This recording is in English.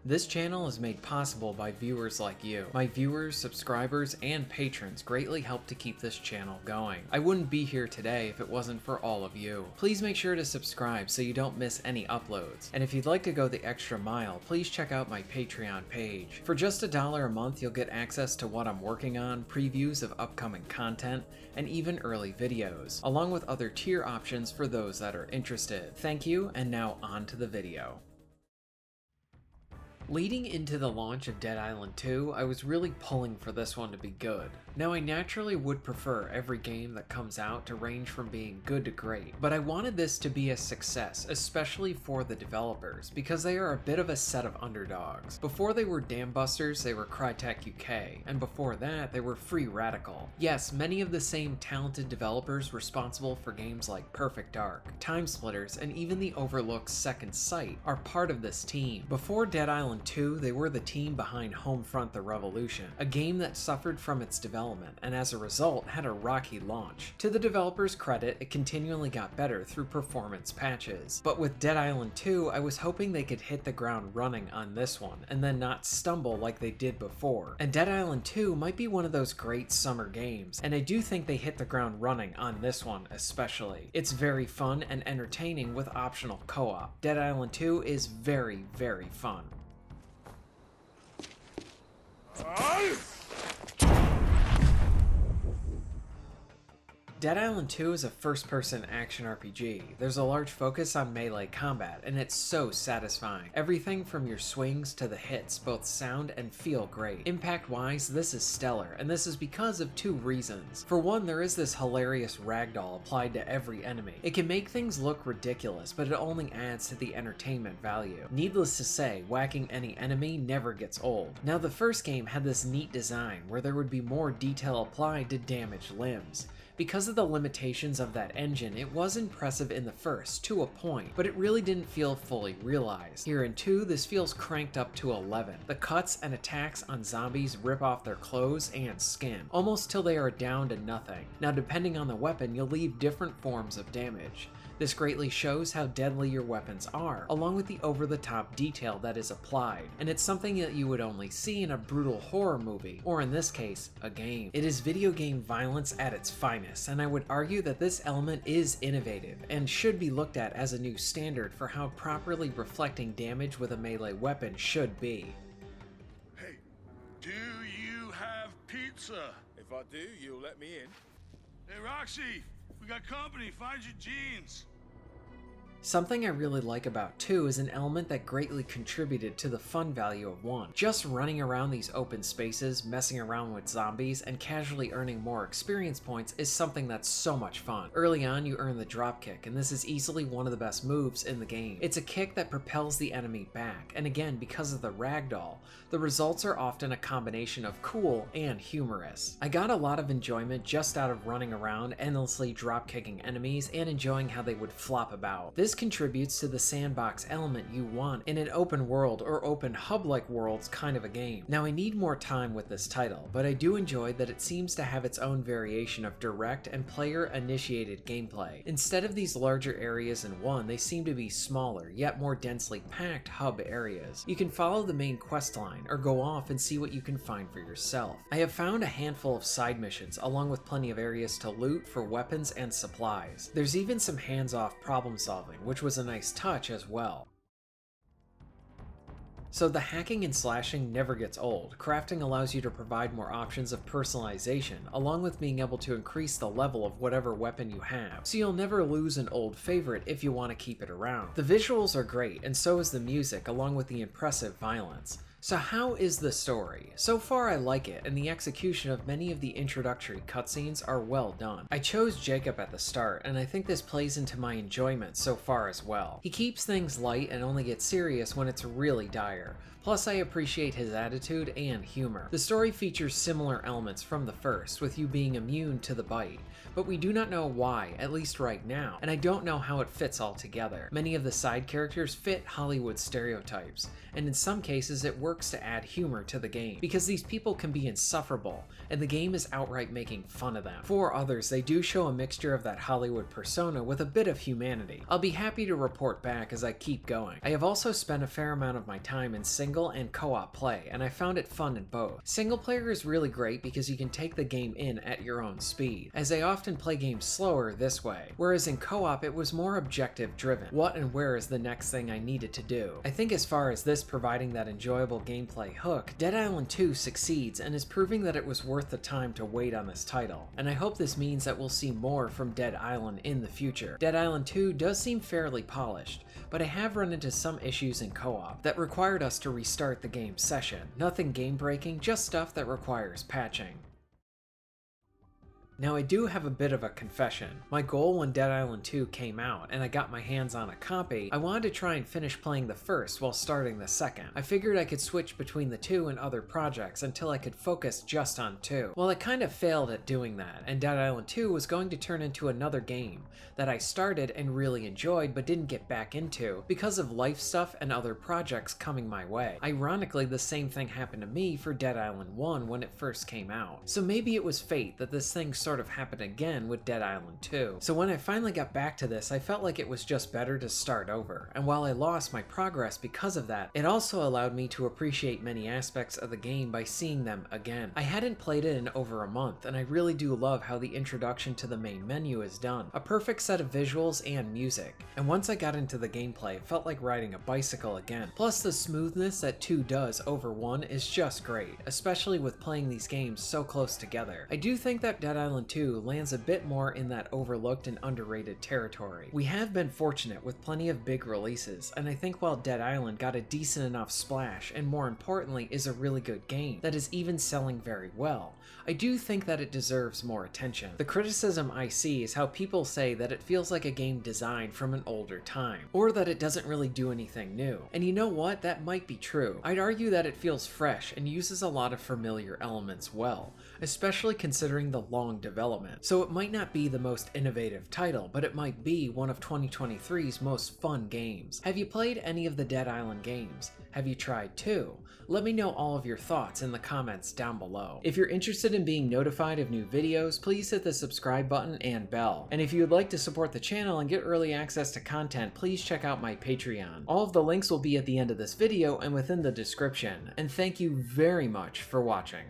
This channel is made possible by viewers like you. My viewers, subscribers, and patrons greatly help to keep this channel going. I wouldn't be here today if it wasn't for all of you. Please make sure to subscribe so you don't miss any uploads. And if you'd like to go the extra mile, please check out my Patreon page. For just $1 a month, you'll get access to what I'm working on, previews of upcoming content, and even early videos, along with other tier options for those that are interested. Thank you, and now on to the video. Leading into the launch of Dead Island 2, I was really pulling for this one to be good. Now, I naturally would prefer every game that comes out to range from being good to great, but I wanted this to be a success, especially for the developers, because they are a bit of a set of underdogs. Before they were Dambusters, they were Crytek UK, and before that, they were Free Radical. Yes, many of the same talented developers responsible for games like Perfect Dark, Time Splitters, and even the overlooked Second Sight are part of this team. Before Dead Island 2, they were the team behind Homefront: The Revolution, a game that suffered from its development and as a result had a rocky launch. To the developers' credit, it continually got better through performance patches. But with Dead Island 2, I was hoping they could hit the ground running on this one and then not stumble like they did before. And Dead Island 2 might be one of those great summer games, and I do think they hit the ground running on this one especially. It's very fun and entertaining with optional co-op. Dead Island 2 is very, very fun. Dead Island 2 is a first-person action RPG. There's a large focus on melee combat, and it's so satisfying. Everything from your swings to the hits both sound and feel great. Impact-wise, this is stellar, and this is because of two reasons. For one, there is this hilarious ragdoll applied to every enemy. It can make things look ridiculous, but it only adds to the entertainment value. Needless to say, whacking any enemy never gets old. Now, the first game had this neat design where there would be more detail applied to damaged limbs. Because of the limitations of that engine, it was impressive in the first, to a point, but it really didn't feel fully realized. Here in 2, this feels cranked up to 11. The cuts and attacks on zombies rip off their clothes and skin, almost till they are down to nothing. Now, depending on the weapon, you'll leave different forms of damage. This greatly shows how deadly your weapons are, along with the over-the-top detail that is applied, and it's something that you would only see in a brutal horror movie, or in this case, a game. It is video game violence at its finest, and I would argue that this element is innovative, and should be looked at as a new standard for how properly reflecting damage with a melee weapon should be. Hey, do you have pizza? If I do, you'll let me in. Hey, Roxy, we got company. Find your jeans. Something I really like about 2 is an element that greatly contributed to the fun value of 1. Just running around these open spaces, messing around with zombies, and casually earning more experience points is something that's so much fun. Early on, you earn the drop kick, and this is easily one of the best moves in the game. It's a kick that propels the enemy back, and again, because of the ragdoll, the results are often a combination of cool and humorous. I got a lot of enjoyment just out of running around, endlessly drop kicking enemies, and enjoying how they would flop about. This contributes to the sandbox element you want in an open world or open hub-like worlds kind of a game. Now, I need more time with this title, but I do enjoy that it seems to have its own variation of direct and player-initiated gameplay. Instead of these larger areas in 1, they seem to be smaller, yet more densely packed hub areas. You can follow the main quest line, or go off and see what you can find for yourself. I have found a handful of side missions, along with plenty of areas to loot for weapons and supplies. There's even some hands-off problem solving, which was a nice touch as well. So the hacking and slashing never gets old. Crafting allows you to provide more options of personalization, along with being able to increase the level of whatever weapon you have, so you'll never lose an old favorite if you want to keep it around. The visuals are great, and so is the music, along with the impressive violence. So how is the story? So far I like it, and the execution of many of the introductory cutscenes are well done. I chose Jacob at the start, and I think this plays into my enjoyment so far as well. He keeps things light and only gets serious when it's really dire. Plus I appreciate his attitude and humor. The story features similar elements from the first, with you being immune to the bite, but we do not know why, at least right now, and I don't know how it fits all together. Many of the side characters fit Hollywood stereotypes, and in some cases it works works to add humor to the game, because these people can be insufferable, and the game is outright making fun of them. For others, they do show a mixture of that Hollywood persona with a bit of humanity. I'll be happy to report back as I keep going. I have also spent a fair amount of my time in single and co-op play, and I found it fun in both. Single player is really great because you can take the game in at your own speed, as I often play games slower this way, whereas in co-op it was more objective driven. What and where is the next thing I needed to do? I think as far as this providing that enjoyable gameplay hook, Dead Island 2 succeeds and is proving that it was worth the time to wait on this title, and I hope this means that we'll see more from Dead Island in the future. Dead Island 2 does seem fairly polished, but I have run into some issues in co-op that required us to restart the game session. Nothing game breaking, just stuff that requires patching. Now I do have a bit of a confession. My goal when Dead Island 2 came out and I got my hands on a copy, I wanted to try and finish playing the first while starting the second. I figured I could switch between the two and other projects until I could focus just on 2. Well, I kind of failed at doing that, and Dead Island 2 was going to turn into another game that I started and really enjoyed but didn't get back into because of life stuff and other projects coming my way. Ironically, the same thing happened to me for Dead Island 1 when it first came out. So maybe it was fate that this thing sort of happened again with Dead Island 2. So when I finally got back to this, I felt like it was just better to start over, and while I lost my progress because of that, it also allowed me to appreciate many aspects of the game by seeing them again. I hadn't played it in over a month, and I really do love how the introduction to the main menu is done. A perfect set of visuals and music, and once I got into the gameplay, it felt like riding a bicycle again. Plus the smoothness that 2 does over 1 is just great, especially with playing these games so close together. I do think that Dead Island 2 lands a bit more in that overlooked and underrated territory. We have been fortunate with plenty of big releases, and I think while Dead Island got a decent enough splash, and more importantly is a really good game that is even selling very well, I do think that it deserves more attention. The criticism I see is how people say that it feels like a game designed from an older time, or that it doesn't really do anything new. And you know what? That might be true. I'd argue that it feels fresh and uses a lot of familiar elements well, especially considering the long development. So it might not be the most innovative title, but it might be one of 2023's most fun games. Have you played any of the Dead Island games? Have you tried 2? Let me know all of your thoughts in the comments down below. If you're interested in being notified of new videos, please hit the subscribe button and bell. And if you would like to support the channel and get early access to content, please check out my Patreon. All of the links will be at the end of this video and within the description. And thank you very much for watching.